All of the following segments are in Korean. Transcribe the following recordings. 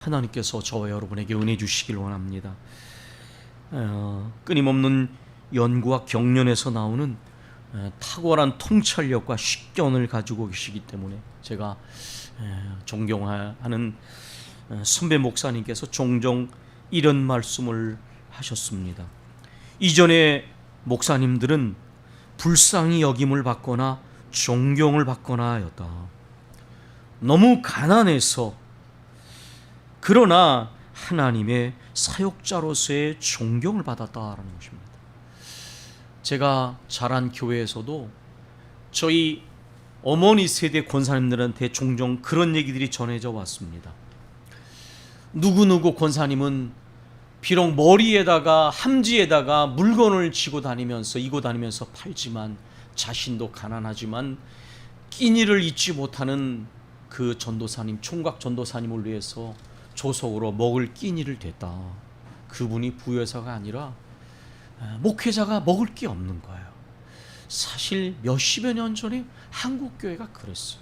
하나님께서 저와 여러분에게 은혜 주시길 원합니다. 끊임없는 연구와 경륜에서 나오는 탁월한 통찰력과 식견을 가지고 계시기 때문에 제가 존경하는 선배 목사님께서 종종 이런 말씀을 하셨습니다. 이전에 목사님들은 불쌍히 여김을 받거나 존경을 받거나 하였다. 너무 가난해서, 그러나 하나님의 사역자로서의 존경을 받았다라는 것입니다. 제가 자란 교회에서도 저희 어머니 세대 권사님들한테 종종 그런 얘기들이 전해져 왔습니다. 누구누구 권사님은 비록 머리에다가 함지에다가 물건을 이고 다니면서 팔지만 자신도 가난하지만 끼니를 잊지 못하는 그 전도사님, 총각 전도사님을 위해서 조속으로 먹을 끼니를 댔다. 그분이 부여사가 아니라 목회자가 먹을 게 없는 거예요. 사실 몇십여 년 전에 한국교회가 그랬어요.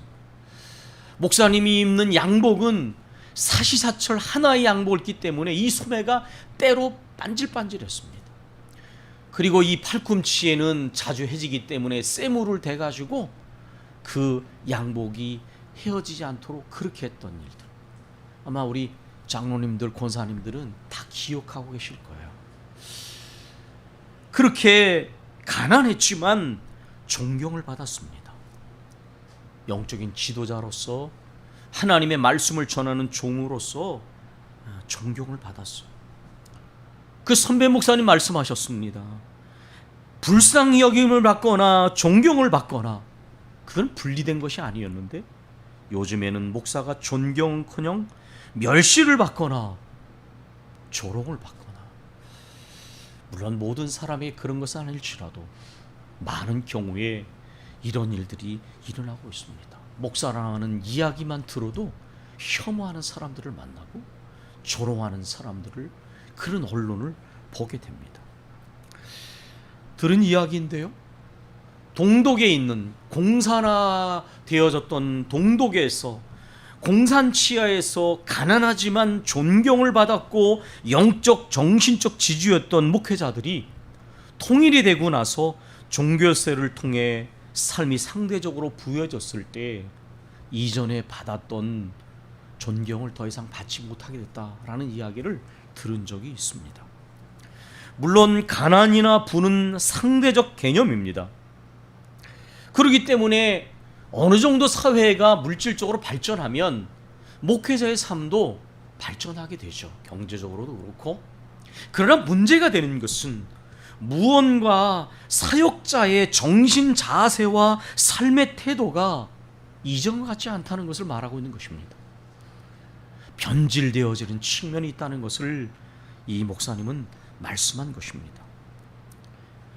목사님이 입는 양복은 사시사철 하나의 양복을 입기 때문에 이 소매가 때로 반질반질했습니다. 그리고 이 팔꿈치에는 자주 해지기 때문에 쇠물을 대가지고 그 양복이 헤어지지 않도록 그렇게 했던 일들, 아마 우리 장로님들, 권사님들은 다 기억하고 계실 거예요. 그렇게 가난했지만 존경을 받았습니다. 영적인 지도자로서, 하나님의 말씀을 전하는 종으로서 존경을 받았어요. 그 선배 목사님 말씀하셨습니다. 불쌍히 여김을 받거나 존경을 받거나 그건 분리된 것이 아니었는데, 요즘에는 목사가 존경커녕 멸시를 받거나 조롱을 받거나, 물론 모든 사람이 그런 것은 아닐지라도 많은 경우에 이런 일들이 일어나고 있습니다. 목사라는 이야기만 들어도 혐오하는 사람들을 만나고 조롱하는 사람들을, 그런 언론을 보게 됩니다. 들은 이야기인데요, 동독에 있는 공산화되어졌던 동독에서, 공산치하에서 가난하지만 존경을 받았고 영적 정신적 지주였던 목회자들이 통일이 되고 나서 종교세를 통해 삶이 상대적으로 부여졌을 때 이전에 받았던 존경을 더 이상 받지 못하게 됐다라는 이야기를 들은 적이 있습니다. 물론 가난이나 부는 상대적 개념입니다. 그렇기 때문에 어느 정도 사회가 물질적으로 발전하면 목회자의 삶도 발전하게 되죠. 경제적으로도 그렇고. 그러나 문제가 되는 것은 무언가 사역자의 정신 자세와 삶의 태도가 이전과 같지 않다는 것을 말하고 있는 것입니다. 변질되어지는 측면이 있다는 것을 이 목사님은 말씀한 것입니다.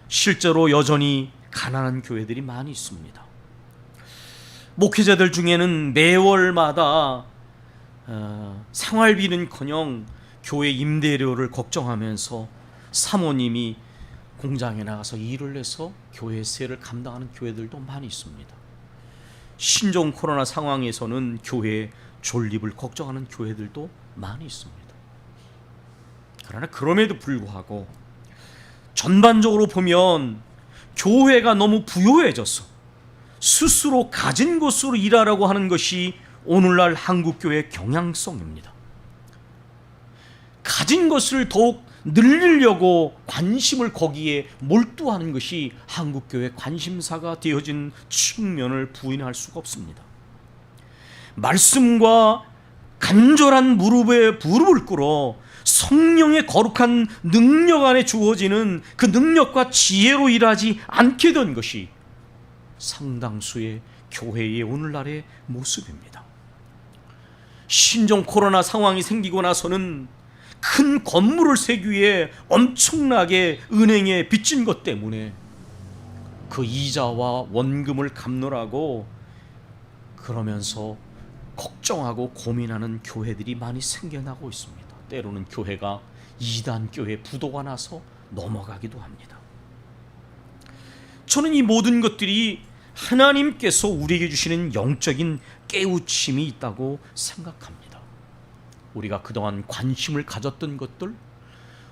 실제로 여전히 가난한 교회들이 많이 있습니다. 목회자들 중에는 매월마다 생활비는커녕 교회 임대료를 걱정하면서 사모님이 공장에 나가서 일을 해서 교회 세를 감당하는 교회들도 많이 있습니다. 신종 코로나 상황에서는 교회의 존립을 걱정하는 교회들도 많이 있습니다. 그러나 그럼에도 불구하고 전반적으로 보면 교회가 너무 부유해져서 스스로 가진 것으로 일하라고 하는 것이 오늘날 한국교회의 경향성입니다. 가진 것을 더욱 늘리려고 관심을 거기에 몰두하는 것이 한국교회의 관심사가 되어진 측면을 부인할 수가 없습니다. 말씀과 간절한 무릎에 무릎을 꿇어 성령의 거룩한 능력 안에 주어지는 그 능력과 지혜로 일하지 않게 된 것이 상당수의 교회의 오늘날의 모습입니다. 신종 코로나 상황이 생기고 나서는 큰 건물을 세기 위해 엄청나게 은행에 빚진 것 때문에 그 이자와 원금을 갚느라고 그러면서 걱정하고 고민하는 교회들이 많이 생겨나고 있습니다. 때로는 교회가 이단 교회 부도가 나서 넘어가기도 합니다. 저는 이 모든 것들이 하나님께서 우리에게 주시는 영적인 깨우침이 있다고 생각합니다. 우리가 그동안 관심을 가졌던 것들,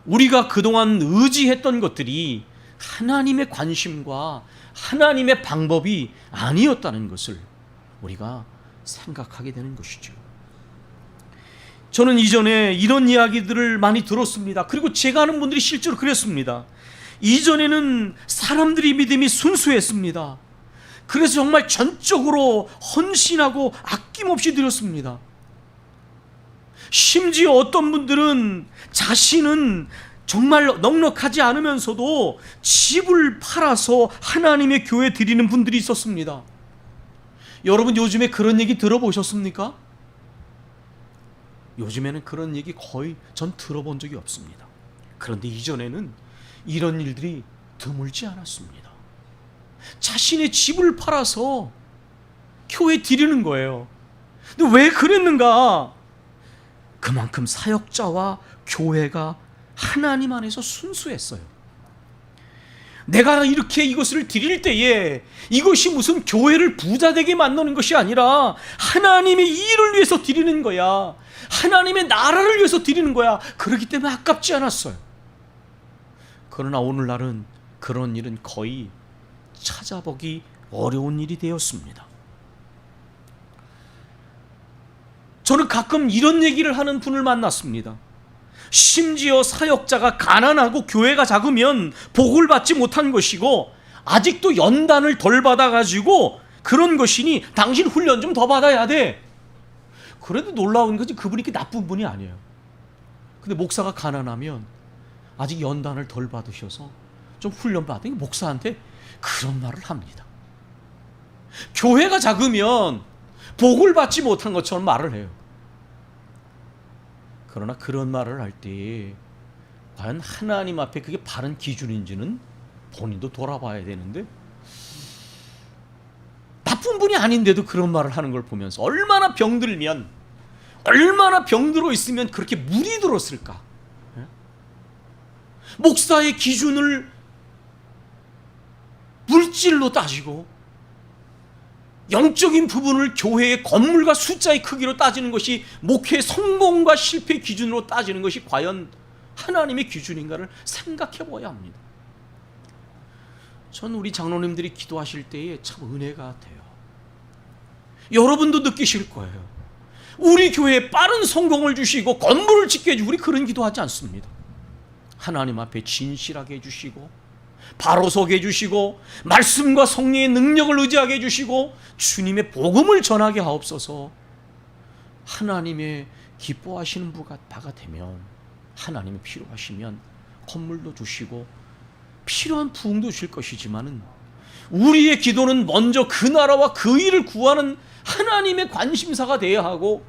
우리가 그동안 의지했던 것들이 하나님의 관심과 하나님의 방법이 아니었다는 것을 우리가 생각하게 되는 것이죠. 저는 이전에 이런 이야기들을 많이 들었습니다. 그리고 제가 아는 분들이 실제로 그랬습니다. 이전에는 사람들이 믿음이 순수했습니다. 그래서 정말 전적으로 헌신하고 아낌없이 드렸습니다. 심지어 어떤 분들은 자신은 정말 넉넉하지 않으면서도 집을 팔아서 하나님의 교회에 드리는 분들이 있었습니다. 여러분 요즘에 그런 얘기 들어보셨습니까? 요즘에는 그런 얘기 거의 전 들어본 적이 없습니다. 그런데 이전에는 이런 일들이 드물지 않았습니다. 자신의 집을 팔아서 교회에 드리는 거예요. 근데 왜 그랬는가? 그만큼 사역자와 교회가 하나님 안에서 순수했어요. 내가 이렇게 이것을 드릴 때에 이것이 무슨 교회를 부자되게 만드는 것이 아니라 하나님의 일을 위해서 드리는 거야. 하나님의 나라를 위해서 드리는 거야. 그렇기 때문에 아깝지 않았어요. 그러나 오늘날은 그런 일은 거의 찾아보기 어려운 일이 되었습니다. 저는 가끔 이런 얘기를 하는 분을 만났습니다. 심지어 사역자가 가난하고 교회가 작으면 복을 받지 못한 것이고 아직도 연단을 덜 받아가지고 그런 것이니 당신 훈련 좀 더 받아야 돼. 그래도 놀라운 것이 그분이 그렇게 나쁜 분이 아니에요. 근데 목사가 가난하면 아직 연단을 덜 받으셔서 좀 훈련 받은 목사한테 그런 말을 합니다. 교회가 작으면 복을 받지 못한 것처럼 말을 해요. 그러나 그런 말을 할 때 과연 하나님 앞에 그게 바른 기준인지는 본인도 돌아봐야 되는데 나쁜 분이 아닌데도 그런 말을 하는 걸 보면서 얼마나 병들면 얼마나 병들어 있으면 그렇게 물이 들었을까? 목사의 기준을 물질로 따지고 영적인 부분을 교회의 건물과 숫자의 크기로 따지는 것이 목회의 성공과 실패 기준으로 따지는 것이 과연 하나님의 기준인가를 생각해 봐야 합니다. 전 우리 장로님들이 기도하실 때에 참 은혜가 돼요. 여러분도 느끼실 거예요. 우리 교회에 빠른 성공을 주시고 건물을 짓게 해주고 우리 그런 기도하지 않습니다. 하나님 앞에 진실하게 해주시고 바로 서게 해주시고 말씀과 성령의 능력을 의지하게 해주시고 주님의 복음을 전하게 하옵소서. 하나님의 기뻐하시는 바가 되면 하나님이 필요하시면 건물도 주시고 필요한 부흥도 주실 것이지만은 우리의 기도는 먼저 그 나라와 그 일을 구하는 하나님의 관심사가 되어야 하고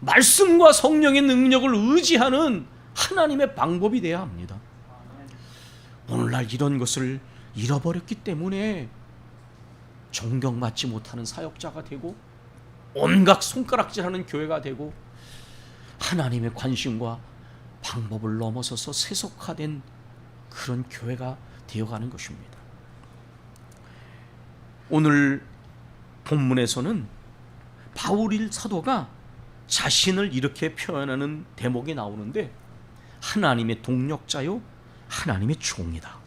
말씀과 성령의 능력을 의지하는 하나님의 방법이 되어야 합니다. 오늘날 이런 것을 잃어버렸기 때문에 존경받지 못하는 사역자가 되고 온갖 손가락질하는 교회가 되고 하나님의 관심과 방법을 넘어서서 세속화된 그런 교회가 되어가는 것입니다. 오늘 본문에서는 바울 사도가 자신을 이렇게 표현하는 대목이 나오는데 하나님의 동력자요 하나님의 종이다.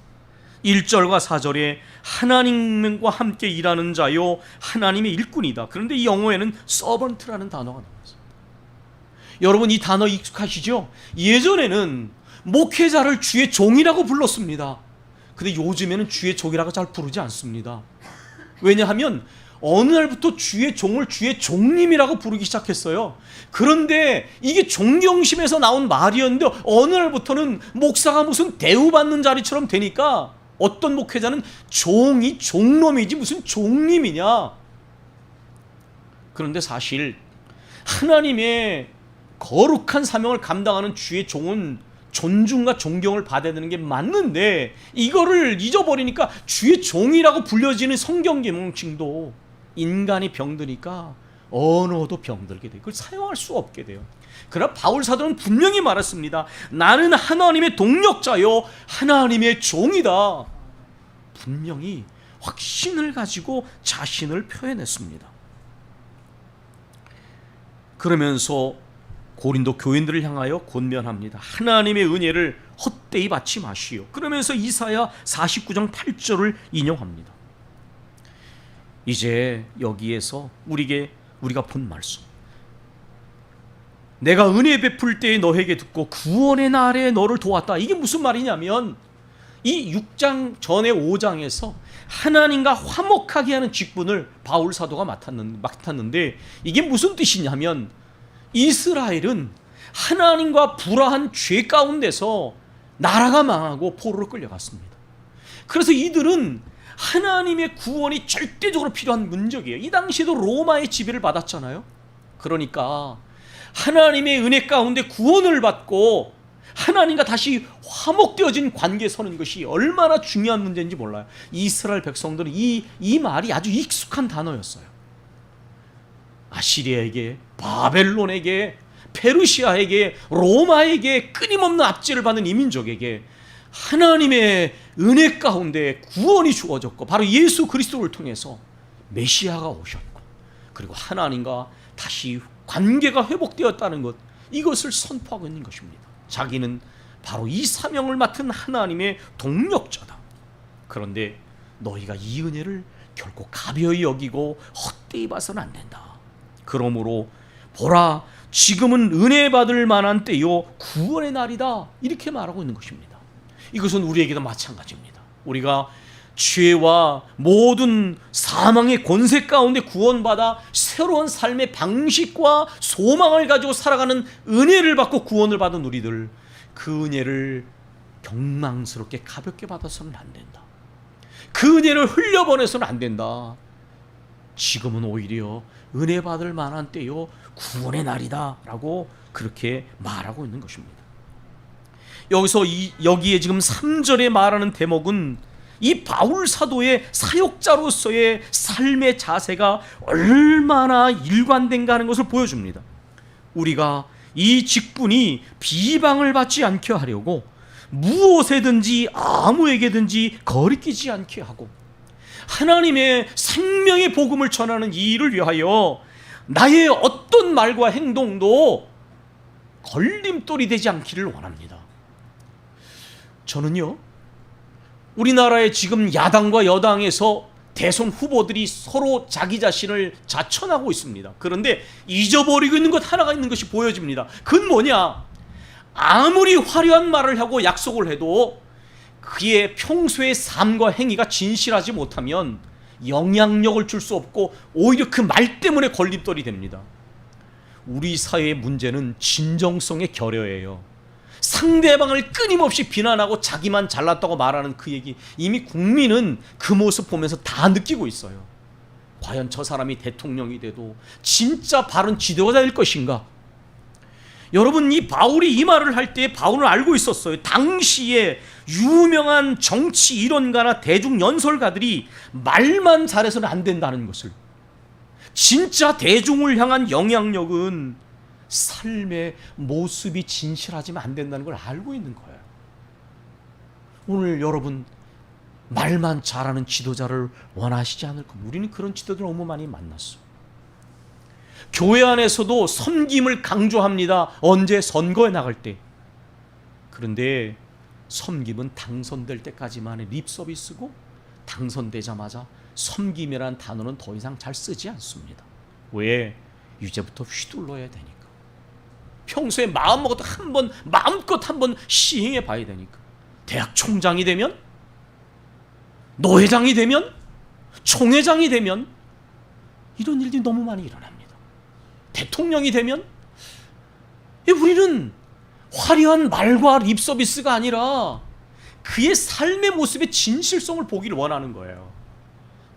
1절과 4절에 하나님과 함께 일하는 자요 하나님의 일꾼이다. 그런데 이 영어에는 서번트라는 단어가 나왔습니다. 여러분 이 단어 익숙하시죠? 예전에는 목회자를 주의 종이라고 불렀습니다. 근데 요즘에는 주의 종이라고 잘 부르지 않습니다. 왜냐하면 어느 날부터 주의 종을 주의 종님이라고 부르기 시작했어요. 그런데 이게 존경심에서 나온 말이었는데 어느 날부터는 목사가 무슨 대우받는 자리처럼 되니까 어떤 목회자는 종이 종놈이지 무슨 종님이냐. 그런데 사실 하나님의 거룩한 사명을 감당하는 주의 종은 존중과 존경을 받아야 되는 게 맞는데 이거를 잊어버리니까 주의 종이라고 불려지는 성경 계명칭도 인간이 병드니까 언어도 병들게 돼요. 그걸 사용할 수 없게 돼요. 그러나 바울 사도는 분명히 말했습니다. 나는 하나님의 동력자요 하나님의 종이다. 분명히 확신을 가지고 자신을 표현했습니다. 그러면서 고린도 교인들을 향하여 권면합니다. 하나님의 은혜를 헛되이 받지 마시오. 그러면서 이사야 49장 8절을 인용합니다. 이제 여기에서 우리가 본 말씀, 내가 은혜 베풀 때에 너에게 듣고 구원의 날에 너를 도왔다. 이게 무슨 말이냐면 이 6장 전에 5장에서 하나님과 화목하게 하는 직분을 바울 사도가 맡았는데 이게 무슨 뜻이냐면 이스라엘은 하나님과 불화한 죄 가운데서 나라가 망하고 포로로 끌려갔습니다. 그래서 이들은 하나님의 구원이 절대적으로 필요한 민족이에요. 이 당시에도 로마의 지배를 받았잖아요. 그러니까 하나님의 은혜 가운데 구원을 받고 하나님과 다시 화목되어진 관계에 서는 것이 얼마나 중요한 문제인지 몰라요. 이스라엘 백성들은 이 말이 아주 익숙한 단어였어요. 아시리아에게, 바벨론에게, 페르시아에게, 로마에게 끊임없는 압제를 받는 이 민족에게 하나님의 은혜 가운데 구원이 주어졌고 바로 예수 그리스도를 통해서 메시아가 오셨고 그리고 하나님과 다시 관계가 회복되었다는 것, 이것을 선포하고 있는 것입니다. 자기는 바로 이 사명을 맡은 하나님의 동력자다. 그런데 너희가 이 은혜를 결코 가벼이 여기고 헛되이 봐서는 안 된다. 그러므로 보라, 지금은 은혜 받을 만한 때요 구원의 날이다. 이렇게 말하고 있는 것입니다. 이것은 우리에게도 마찬가지입니다. 우리가 죄와 모든 사망의 권세 가운데 구원받아 새로운 삶의 방식과 소망을 가지고 살아가는 은혜를 받고 구원을 받은 우리들, 그 은혜를 경망스럽게 가볍게 받아서는 안 된다. 그 은혜를 흘려보내서는 안 된다. 지금은 오히려 은혜 받을 만한 때요 구원의 날이다 라고 그렇게 말하고 있는 것입니다. 여기에 지금 3절에 말하는 대목은 이 바울 사도의 사역자로서의 삶의 자세가 얼마나 일관된가 하는 것을 보여줍니다. 우리가 이 직분이 비방을 받지 않게 하려고 무엇에든지 아무에게든지 거리끼지 않게 하고 하나님의 생명의 복음을 전하는 이 일을 위하여 나의 어떤 말과 행동도 걸림돌이 되지 않기를 원합니다. 저는요, 우리나라의 지금 야당과 여당에서 대선 후보들이 서로 자기 자신을 자천하고 있습니다. 그런데 잊어버리고 있는 것 하나가 있는 것이 보여집니다. 그건 뭐냐? 아무리 화려한 말을 하고 약속을 해도 그의 평소의 삶과 행위가 진실하지 못하면 영향력을 줄 수 없고 오히려 그 말 때문에 걸림돌이 됩니다. 우리 사회의 문제는 진정성의 결여예요. 상대방을 끊임없이 비난하고 자기만 잘났다고 말하는 그 얘기, 이미 국민은 그 모습 보면서 다 느끼고 있어요. 과연 저 사람이 대통령이 돼도 진짜 바른 지도자일 것인가? 여러분, 이 바울이 이 말을 할 때 바울은 알고 있었어요. 당시에 유명한 정치 이론가나 대중 연설가들이 말만 잘해서는 안 된다는 것을. 진짜 대중을 향한 영향력은 삶의 모습이 진실하지만 안 된다는 걸 알고 있는 거예요. 오늘 여러분, 말만 잘하는 지도자를 원하시지 않을 겁니다. 우리는 그런 지도자를 너무 많이 만났어. 교회 안에서도 섬김을 강조합니다. 언제? 선거에 나갈 때. 그런데 섬김은 당선될 때까지만의 립서비스고 당선되자마자 섬김이라는 단어는 더 이상 잘 쓰지 않습니다. 왜? 이제부터 휘둘러야 되니까. 평소에 마음먹어도 마음껏 한번 시행해 봐야 되니까. 대학 총장이 되면, 노회장이 되면, 총회장이 되면 이런 일들이 너무 많이 일어납니다. 대통령이 되면 우리는 화려한 말과 립서비스가 아니라 그의 삶의 모습의 진실성을 보기를 원하는 거예요.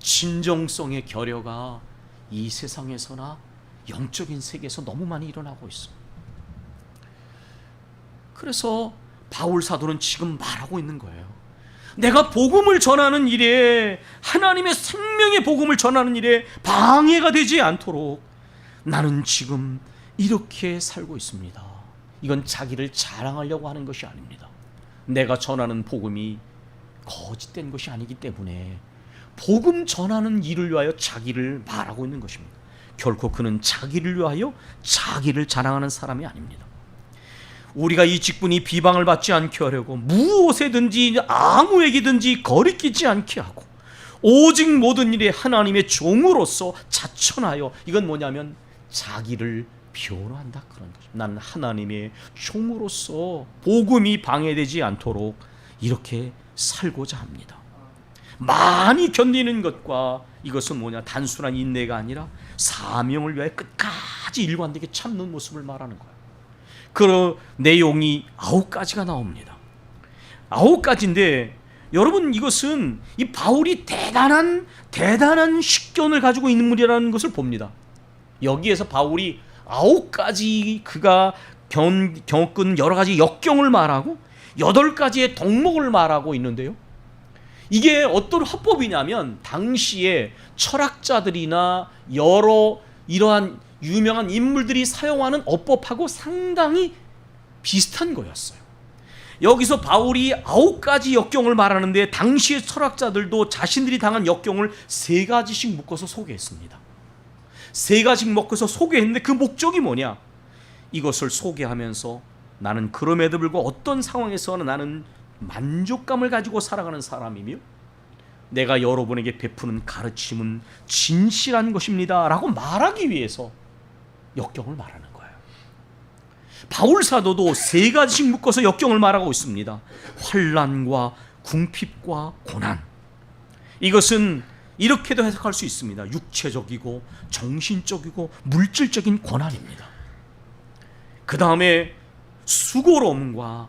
진정성의 결여가 이 세상에서나 영적인 세계에서 너무 많이 일어나고 있습니다. 그래서 바울 사도는 지금 말하고 있는 거예요. 내가 복음을 전하는 일에, 하나님의 생명의 복음을 전하는 일에 방해가 되지 않도록 나는 지금 이렇게 살고 있습니다. 이건 자기를 자랑하려고 하는 것이 아닙니다. 내가 전하는 복음이 거짓된 것이 아니기 때문에 복음 전하는 일을 위하여 자기를 말하고 있는 것입니다. 결코 그는 자기를 위하여 자기를 자랑하는 사람이 아닙니다. 우리가 이 직분이 비방을 받지 않게 하려고 무엇에든지 아무에게든지 거리끼지 않게 하고 오직 모든 일에 하나님의 종으로서 자천하여, 이건 뭐냐면 자기를 변호한다 그런 거죠. 나는 하나님의 종으로서 복음이 방해되지 않도록 이렇게 살고자 합니다. 많이 견디는 것과 이것은 뭐냐, 단순한 인내가 아니라 사명을 위하여 끝까지 일관되게 참는 모습을 말하는 거예요. 그 내용이 9가지가 나옵니다. 9가지인데 여러분, 이것은 이 바울이 대단한 식견을 가지고 있는 인물이라는 것을 봅니다. 여기에서 바울이 9가지 그가 겪은 여러 가지 역경을 말하고 8가지의 덕목을 말하고 있는데요, 이게 어떤 화법이냐면 당시에 철학자들이나 여러 이러한 유명한 인물들이 사용하는 어법하고 상당히 비슷한 거였어요. 여기서 바울이 9가지 역경을 말하는데 당시의 철학자들도 자신들이 당한 역경을 3가지씩 묶어서 소개했습니다. 3가지씩 묶어서 소개했는데 그 목적이 뭐냐? 이것을 소개하면서 나는 그럼에도 불구하고 어떤 상황에서는 나는 만족감을 가지고 살아가는 사람이며 내가 여러분에게 베푸는 가르침은 진실한 것입니다 라고 말하기 위해서 역경을 말하는 거예요. 바울 사도도 3가지씩 묶어서 역경을 말하고 있습니다. 환난과 궁핍과 고난. 이것은 이렇게도 해석할 수 있습니다. 육체적이고 정신적이고 물질적인 고난입니다. 그 다음에 수고로움과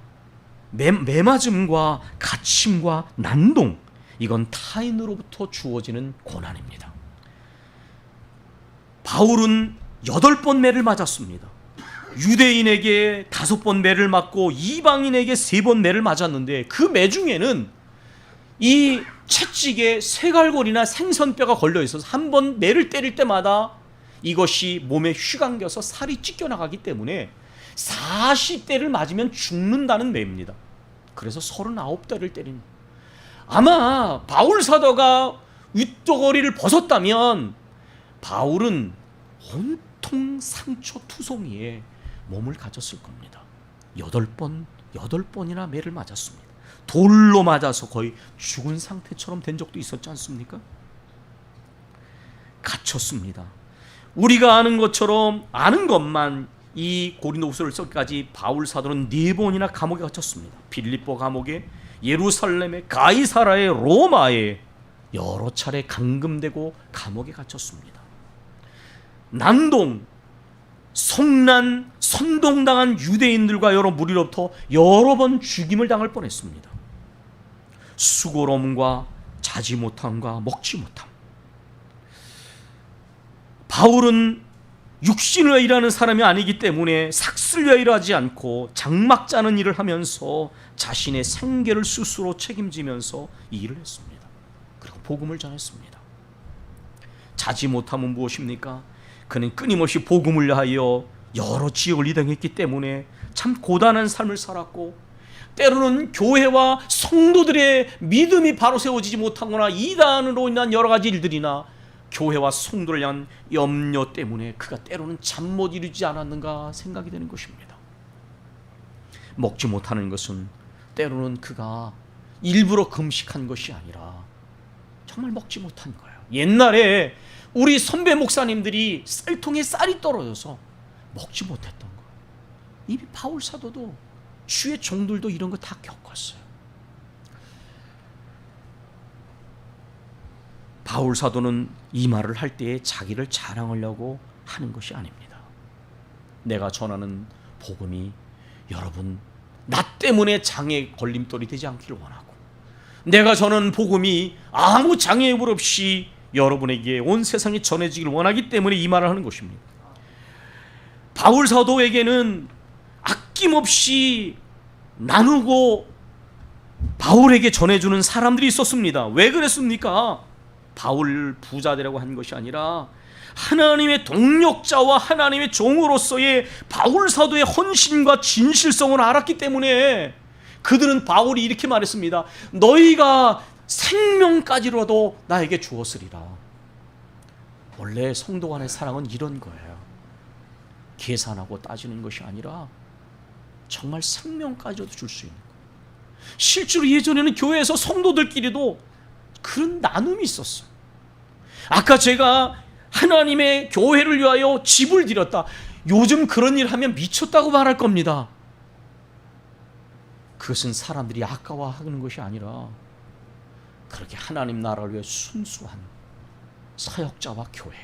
매맞음과 갇힘과 난동, 이건 타인으로부터 주어지는 고난입니다. 바울은 8번 매를 맞았습니다. 유대인에게 5번 매를 맞고 이방인에게 3번 매를 맞았는데 그 매 중에는 이 채찍에 쇠갈고리나 생선뼈가 걸려 있어서 한 번 매를 때릴 때마다 이것이 몸에 휘감겨서 살이 찢겨나가기 때문에 40대를 맞으면 죽는다는 매입니다. 그래서 39대를 때린. 아마 바울 사도가 윗도거리를 벗었다면 바울은 온통 상처 투성이에 몸을 가졌을 겁니다. 8번이나 매를 맞았습니다. 돌로 맞아서 거의 죽은 상태처럼 된 적도 있었지 않습니까? 갇혔습니다. 우리가 아는 것처럼 아는 것만 이 고린도후서를 쓰기까지 바울 사도는 4번이나 감옥에 갇혔습니다. 빌립보 감옥에, 예루살렘에, 가이사라에, 로마에 여러 차례 감금되고 감옥에 갇혔습니다. 난동, 성난, 선동당한 유대인들과 여러 무리로부터 여러 번 죽임을 당할 뻔했습니다. 수고로움과 자지 못함과 먹지 못함. 바울은 육신을 위하여 일하는 사람이 아니기 때문에 삭슬 위하여 일하지 않고 장막 짜는 일을 하면서 자신의 생계를 스스로 책임지면서 이 일을 했습니다. 그리고 복음을 전했습니다. 자지 못함은 무엇입니까? 그는 끊임없이 복음을 위하여 여러 지역을 이동했기 때문에 참 고단한 삶을 살았고, 때로는 교회와 성도들의 믿음이 바로 세워지지 못하거나 이단으로 인한 여러 가지 일들이나 교회와 성도를 향한 염려 때문에 그가 때로는 잠 못 이루지 않았는가 생각이 되는 것입니다. 먹지 못하는 것은 때로는 그가 일부러 금식한 것이 아니라 정말 먹지 못한 거예요. 옛날에 우리 선배 목사님들이 쌀통에 쌀이 떨어져서 먹지 못했던 거예요. 이 바울 사도도 주의 종들도 이런 거 다 겪었어요. 바울 사도는 이 말을 할 때에 자기를 자랑하려고 하는 것이 아닙니다. 내가 전하는 복음이 여러분 나 때문에 장애 걸림돌이 되지 않기를 원하고, 내가 전하는 복음이 아무 장애물 없이 여러분에게 온 세상에 전해지기를 원하기 때문에 이 말을 하는 것입니다. 바울 사도에게는 아낌없이 나누고 바울에게 전해주는 사람들이 있었습니다. 왜 그랬습니까? 바울 부자되라고 한 것이 아니라 하나님의 동력자와 하나님의 종으로서의 바울 사도의 헌신과 진실성을 알았기 때문에 그들은 바울이 이렇게 말했습니다. 너희가 생명까지라도 나에게 주었으리라. 원래 성도 간의 사랑은 이런 거예요. 계산하고 따지는 것이 아니라 정말 생명까지도 줄 수 있는 거예요. 실제로 예전에는 교회에서 성도들끼리도 그런 나눔이 있었어요. 아까 제가 하나님의 교회를 위하여 집을 드렸다. 요즘 그런 일 하면 미쳤다고 말할 겁니다. 그것은 사람들이 아까워하는 것이 아니라 그렇게 하나님 나라를 위해 순수한 사역자와 교회,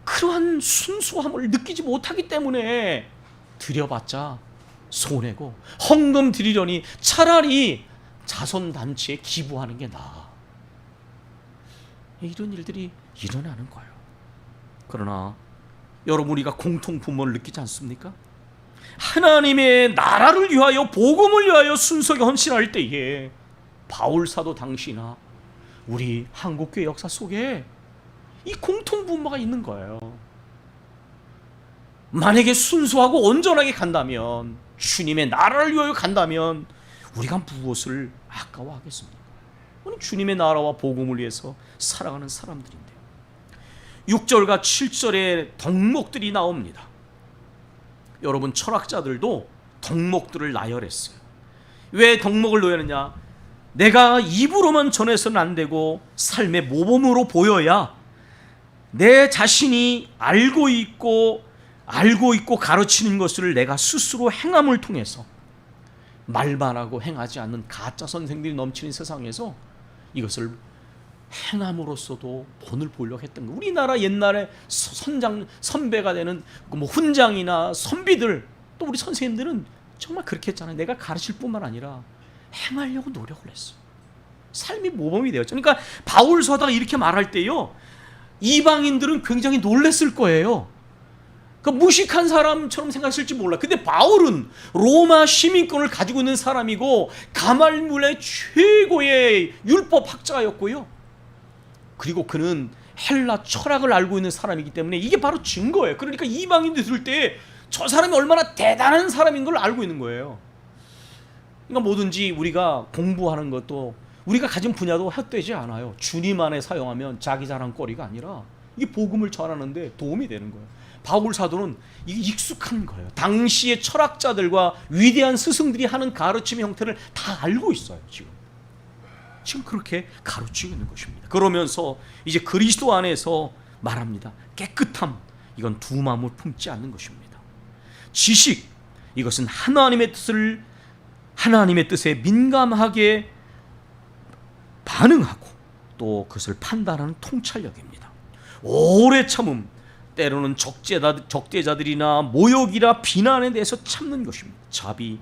그러한 순수함을 느끼지 못하기 때문에 드려봤자 손해고 헌금 드리려니 차라리 자선단체에 기부하는 게 나아. 이런 일들이 일어나는 거예요. 그러나 여러분, 우리가 공통분모를 느끼지 않습니까? 하나님의 나라를 위하여, 복음을 위하여 순수하게 헌신할 때에 바울 사도 당시나 우리 한국교회 역사 속에 이 공통분모가 있는 거예요. 만약에 순수하고 온전하게 간다면, 주님의 나라를 위하여 간다면 우리가 무엇을 아까워하겠습니까? 우리 주님의 나라와 복음을 위해서 살아가는 사람들인데요. 6절과 7절에 덕목들이 나옵니다. 여러분, 철학자들도 덕목들을 나열했어요. 왜 덕목을 놓였느냐? 내가 입으로만 전해서는 안 되고 삶의 모범으로 보여야 내 자신이 알고 있고 가르치는 것을 내가 스스로 행함을 통해서, 말만 하고 행하지 않는 가짜 선생들이 넘치는 세상에서 이것을 행함으로써도 본을 보려고 했던 거. 우리나라 옛날에 선배가 되는 훈장이나 선비들, 또 우리 선생님들은 정말 그렇게 했잖아요. 내가 가르칠 뿐만 아니라 행하려고 노력을 했어요. 삶이 모범이 되었죠. 그러니까 바울 서다가 이렇게 말할 때요, 이방인들은 굉장히 놀랬을 거예요. 그 무식한 사람처럼 생각했을지 몰라. 근데 바울은 로마 시민권을 가지고 있는 사람이고 가말물의 최고의 율법 학자였고요. 그리고 그는 헬라 철학을 알고 있는 사람이기 때문에 이게 바로 증거예요. 그러니까 이방인들 들을 때 저 사람이 얼마나 대단한 사람인 걸 알고 있는 거예요. 그러니까 뭐든지 우리가 공부하는 것도 우리가 가진 분야도 헛되지 않아요. 주님 안에 사용하면 자기 자랑거리가 아니라 이게 복음을 전하는데 도움이 되는 거예요. 바울 사도는 이게 익숙한 거예요. 당시의 철학자들과 위대한 스승들이 하는 가르침의 형태를 다 알고 있어요. 지금 그렇게 가르치고 있는 것입니다. 그러면서 이제 그리스도 안에서 말합니다. 깨끗함, 이건 두 마음을 품지 않는 것입니다. 지식, 이것은 하나님의 뜻에 민감하게 반응하고 또 그것을 판단하는 통찰력입니다. 오래 참음, 때로는 적대자들이나 모욕이나 비난에 대해서 참는 것입니다. 자비,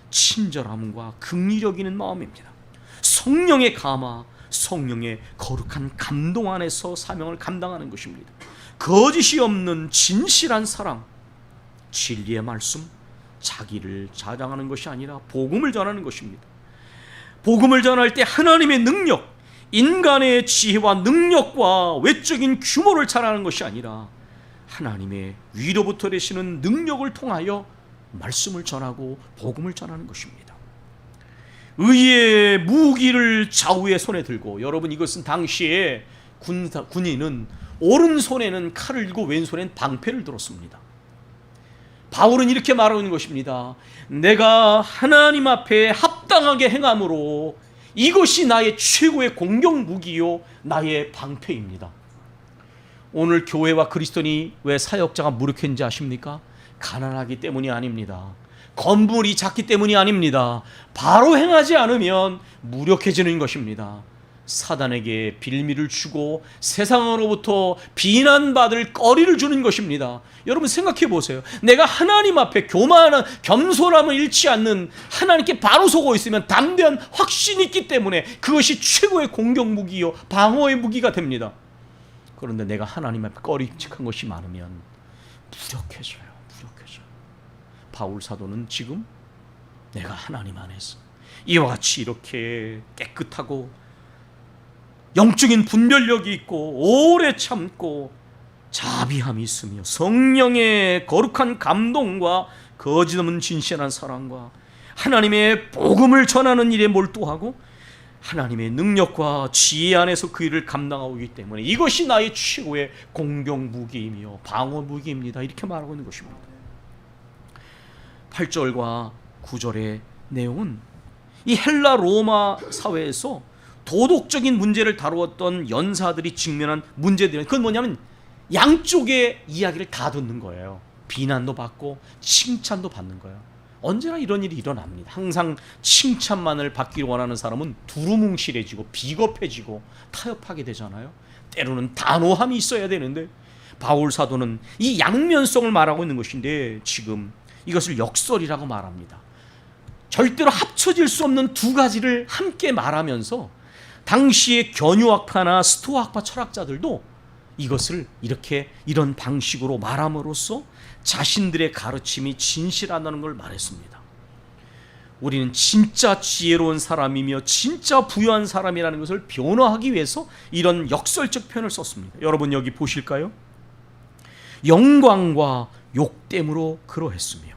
친절함과 긍휼히 여기는 마음입니다. 성령의 감화, 성령의 거룩한 감동 안에서 사명을 감당하는 것입니다. 거짓이 없는 진실한 사랑, 진리의 말씀, 자기를 자랑하는 것이 아니라 복음을 전하는 것입니다. 복음을 전할 때 하나님의 능력, 인간의 지혜와 능력과 외적인 규모를 자랑하는 것이 아니라 하나님의 위로부터 되시는 능력을 통하여 말씀을 전하고 복음을 전하는 것입니다. 의의 무기를 좌우의 손에 들고, 여러분, 이것은 당시에 군인은 오른손에는 칼을 들고 왼손엔 방패를 들었습니다. 바울은 이렇게 말하고 있는 것입니다. 내가 하나님 앞에 합당하게 행함으로 이것이 나의 최고의 공격 무기요 나의 방패입니다. 오늘 교회와 그리스도인이 왜 사역자가 무력했는지 아십니까? 가난하기 때문이 아닙니다. 건물이 작기 때문이 아닙니다. 바로 행하지 않으면 무력해지는 것입니다. 사단에게 빌미를 주고 세상으로부터 비난받을 거리를 주는 것입니다. 여러분 생각해 보세요. 내가 하나님 앞에 교만한 겸손함을 잃지 않는 하나님께 바로 서고 있으면 담대한 확신이 있기 때문에 그것이 최고의 공격 무기요 방어의 무기가 됩니다. 그런데 내가 하나님 앞에 꺼림칙한 것이 많으면 무력해져요. 바울 사도는 지금 내가 하나님 안에서 이와 같이 이렇게 깨끗하고 영적인 분별력이 있고 오래 참고 자비함이 있으며 성령의 거룩한 감동과 거짓없는 진실한 사랑과 하나님의 복음을 전하는 일에 몰두하고 하나님의 능력과 지혜 안에서 그 일을 감당하고 있기 때문에 이것이 나의 최고의 공격 무기이며 방어 무기입니다. 이렇게 말하고 있는 것입니다. 8절과 9절의 내용은 이 헬라 로마 사회에서 도덕적인 문제를 다루었던 연사들이 직면한 문제들은, 그건 뭐냐면 양쪽의 이야기를 다 듣는 거예요. 비난도 받고 칭찬도 받는 거예요. 언제나 이런 일이 일어납니다. 항상 칭찬만을 받기를 원하는 사람은 두루뭉실해지고 비겁해지고 타협하게 되잖아요. 때로는 단호함이 있어야 되는데 바울 사도는 이 양면성을 말하고 있는 것인데 지금 이것을 역설이라고 말합니다. 절대로 합쳐질 수 없는 두 가지를 함께 말하면서 당시의 견유학파나 스토아학파 철학자들도 이것을 이런 방식으로 말함으로써 자신들의 가르침이 진실하다는 걸 말했습니다. 우리는 진짜 지혜로운 사람이며 진짜 부유한 사람이라는 것을 변화하기 위해서 이런 역설적 표현을 썼습니다. 여러분 여기 보실까요? 영광과 욕됨으로 그러했으며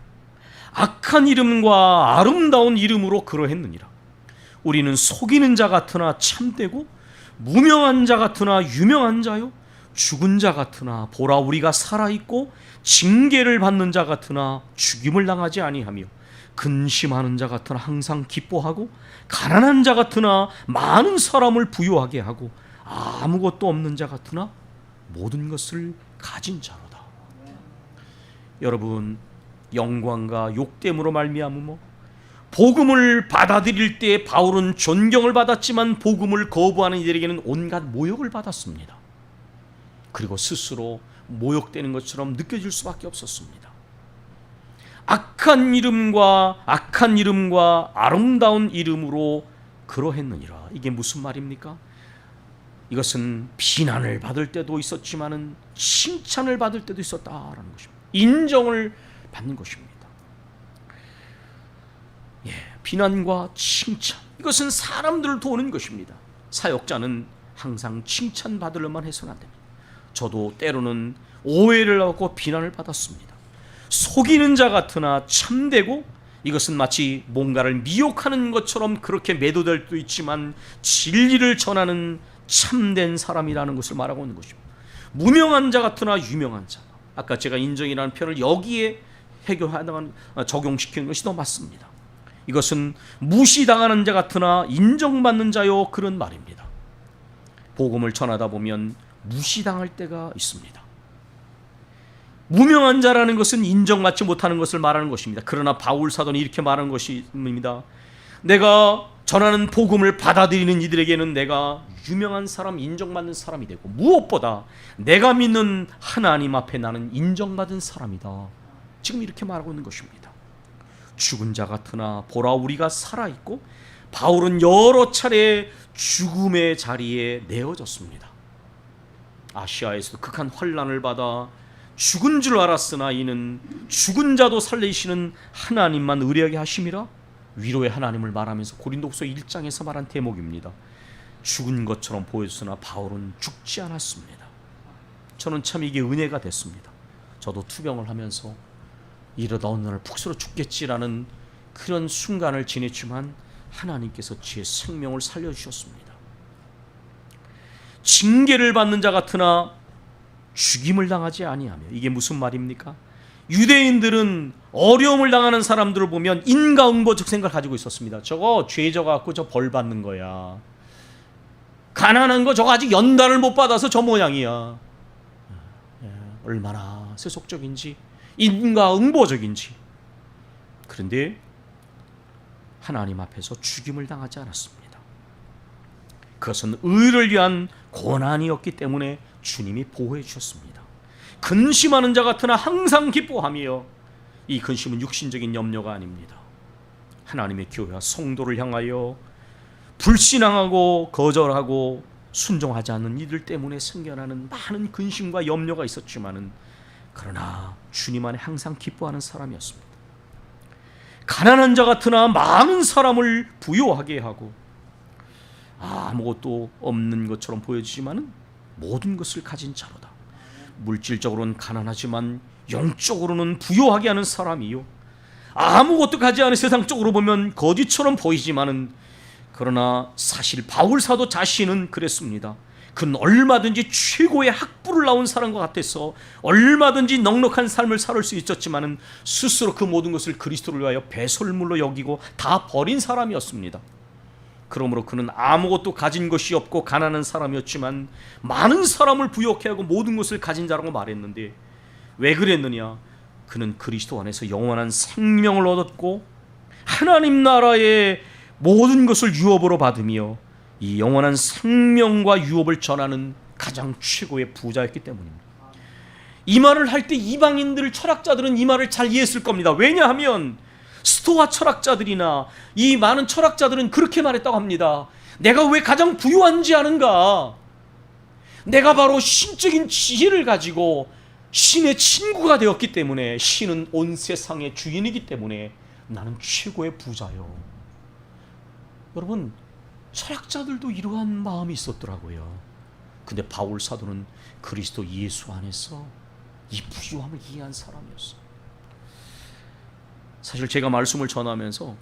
악한 이름과 아름다운 이름으로 그러했느니라. 우리는 속이는 자 같으나 참되고 무명한 자 같으나 유명한 자요, 죽은 자 같으나 보라 우리가 살아있고 징계를 받는 자 같으나 죽임을 당하지 아니하며 근심하는 자 같으나 항상 기뻐하고 가난한 자 같으나 많은 사람을 부유하게 하고 아무것도 없는 자 같으나 모든 것을 가진 자로다. 여러분, 영광과 욕됨으로 말미암으며 복음을 받아들일 때 바울은 존경을 받았지만 복음을 거부하는 이들에게는 온갖 모욕을 받았습니다. 그리고 스스로 모욕되는 것처럼 느껴질 수밖에 없었습니다. 악한 이름과 아름다운 이름으로 그러했느니라. 이게 무슨 말입니까? 이것은 비난을 받을 때도 있었지만은 칭찬을 받을 때도 있었다라는 것입니다. 인정을 받는 것입니다. 비난과 칭찬, 이것은 사람들을 도우는 것입니다. 사역자는 항상 칭찬받으려만 해서는 안 됩니다. 저도 때로는 오해를 하고 비난을 받았습니다. 속이는 자 같으나 참되고, 이것은 마치 뭔가를 미혹하는 것처럼 그렇게 매도될 수도 있지만 진리를 전하는 참된 사람이라는 것을 말하고 있는 것입니다. 무명한 자 같으나 유명한 자, 아까 제가 인정이라는 표현을 여기에 적용시키는 것이 더 맞습니다. 이것은 무시당하는 자 같으나 인정받는 자요, 그런 말입니다. 복음을 전하다 보면 무시당할 때가 있습니다. 무명한 자라는 것은 인정받지 못하는 것을 말하는 것입니다. 그러나 바울 사도는 이렇게 말하는 것입니다. 내가 전하는 복음을 받아들이는 이들에게는 내가 유명한 사람, 인정받는 사람이 되고, 무엇보다 내가 믿는 하나님 앞에 나는 인정받은 사람이다. 지금 이렇게 말하고 있는 것입니다. 죽은 자 같으나 보라 우리가 살아있고, 바울은 여러 차례 죽음의 자리에 내어졌습니다. 아시아에서도 극한 환난을 받아 죽은 줄 알았으나 이는 죽은 자도 살리시는 하나님만 의뢰하게 하심이라 위로의 하나님을 말하면서 고린도후서 1장에서 말한 대목입니다. 죽은 것처럼 보였으나 바울은 죽지 않았습니다. 저는 참 이게 은혜가 됐습니다. 저도 투병을 하면서 이러다 어느 날 푹 쓰러 죽겠지라는 그런 순간을 지냈지만 하나님께서 제 생명을 살려주셨습니다. 징계를 받는 자 같으나 죽임을 당하지 아니하며, 이게 무슨 말입니까? 유대인들은 어려움을 당하는 사람들을 보면 인과응보적 생각을 가지고 있었습니다. 저거 죄 져갖고 저 벌 받는 거야. 가난한 거 저거 아직 연단을 못 받아서 저 모양이야. 얼마나 세속적인지, 인과응보적인지. 그런데 하나님 앞에서 죽임을 당하지 않았습니다. 그것은 의를 위한 고난이었기 때문에 주님이 보호해 주셨습니다. 근심하는 자 같으나 항상 기뻐하며, 이 근심은 육신적인 염려가 아닙니다. 하나님의 교회와 성도를 향하여 불신앙하고 거절하고 순종하지 않는 이들 때문에 생겨나는 많은 근심과 염려가 있었지만은, 그러나 주님 안에 항상 기뻐하는 사람이었습니다. 가난한 자 같으나 많은 사람을 부유하게 하고, 아무것도 없는 것처럼 보여지지만은 모든 것을 가진 자로다. 물질적으로는 가난하지만 영적으로는 부유하게 하는 사람이요, 아무것도 가지 않은 세상적으로 보면 거지처럼 보이지만은 그러나 사실 바울 사도 자신은 그랬습니다. 그는 얼마든지 최고의 학부를 나온 사람과 같아서 얼마든지 넉넉한 삶을 살 수 있었지만은 스스로 그 모든 것을 그리스도를 위하여 배설물로 여기고 다 버린 사람이었습니다. 그러므로 그는 아무것도 가진 것이 없고 가난한 사람이었지만 많은 사람을 부욕해 하고 모든 것을 가진 자라고 말했는데, 왜 그랬느냐? 그는 그리스도 안에서 영원한 생명을 얻었고 하나님 나라의 모든 것을 유업으로 받으며 이 영원한 생명과 유업을 전하는 가장 최고의 부자였기 때문입니다. 이 말을 할 때 이방인들, 철학자들은 이 말을 잘 이해했을 겁니다. 왜냐하면 스토아 철학자들이나 이 많은 철학자들은 그렇게 말했다고 합니다. 내가 왜 가장 부유한지 아는가? 내가 바로 신적인 지혜를 가지고 신의 친구가 되었기 때문에, 신은 온 세상의 주인이기 때문에 나는 최고의 부자요. 여러분, 철학자들도 이러한 마음이 있었더라고요. 근데 바울 사도는 그리스도 예수 안에서 이 부유함을 이해한 사람이었어요. 사실 제가 말씀을 전하면서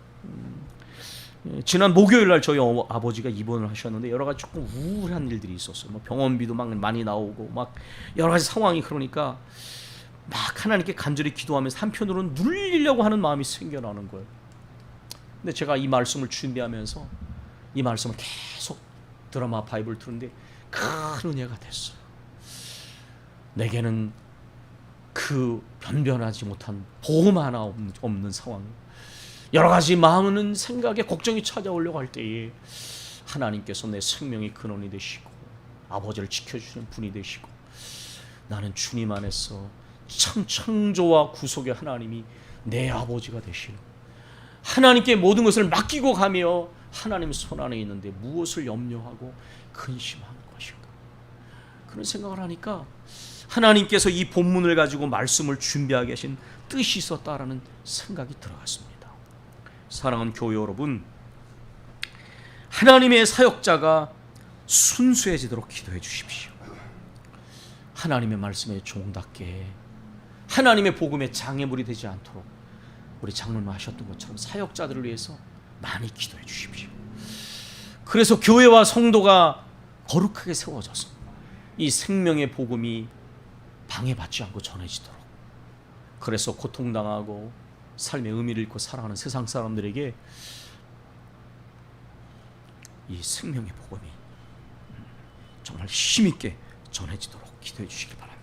지난 목요일 날 저희 아버지가 입원을 하셨는데 여러 가지 조금 우울한 일들이 있었어요. 뭐 병원비도 막 많이 나오고 막 여러 가지 상황이, 그러니까 막 하나님께 간절히 기도하면서 한편으로는 누리려고 하는 마음이 생겨나는 거예요. 근데 제가 이 말씀을 준비하면서 이 말씀을 계속 드라마 바이블 듣는데 큰 은혜가 됐어요. 내게는 그 변변하지 못한 보험 하나 없는 상황, 여러 가지 마음은 생각에 걱정이 찾아오려고 할 때에 하나님께서 내 생명의 근원이 되시고 아버지를 지켜주시는 분이 되시고, 나는 주님 안에서 참 창조와 구속의 하나님이 내 아버지가 되시는, 하나님께 모든 것을 맡기고 가며 하나님 손 안에 있는데 무엇을 염려하고 근심하는 것인가, 그런 생각을 하니까 하나님께서 이 본문을 가지고 말씀을 준비하게 하신 뜻이 있었다라는 생각이 들어갔습니다. 사랑하는 교회 여러분, 하나님의 사역자가 순수해지도록 기도해 주십시오. 하나님의 말씀에 종답게 하나님의 복음에 장애물이 되지 않도록 우리 장로님 하셨던 것처럼 사역자들을 위해서 많이 기도해 주십시오. 그래서 교회와 성도가 거룩하게 세워져서 이 생명의 복음이 방해받지 않고 전해지도록, 그래서 고통당하고 삶의 의미를 잃고 살아가는 세상 사람들에게 이 생명의 복음이 정말 힘있게 전해지도록 기도해 주시기 바랍니다.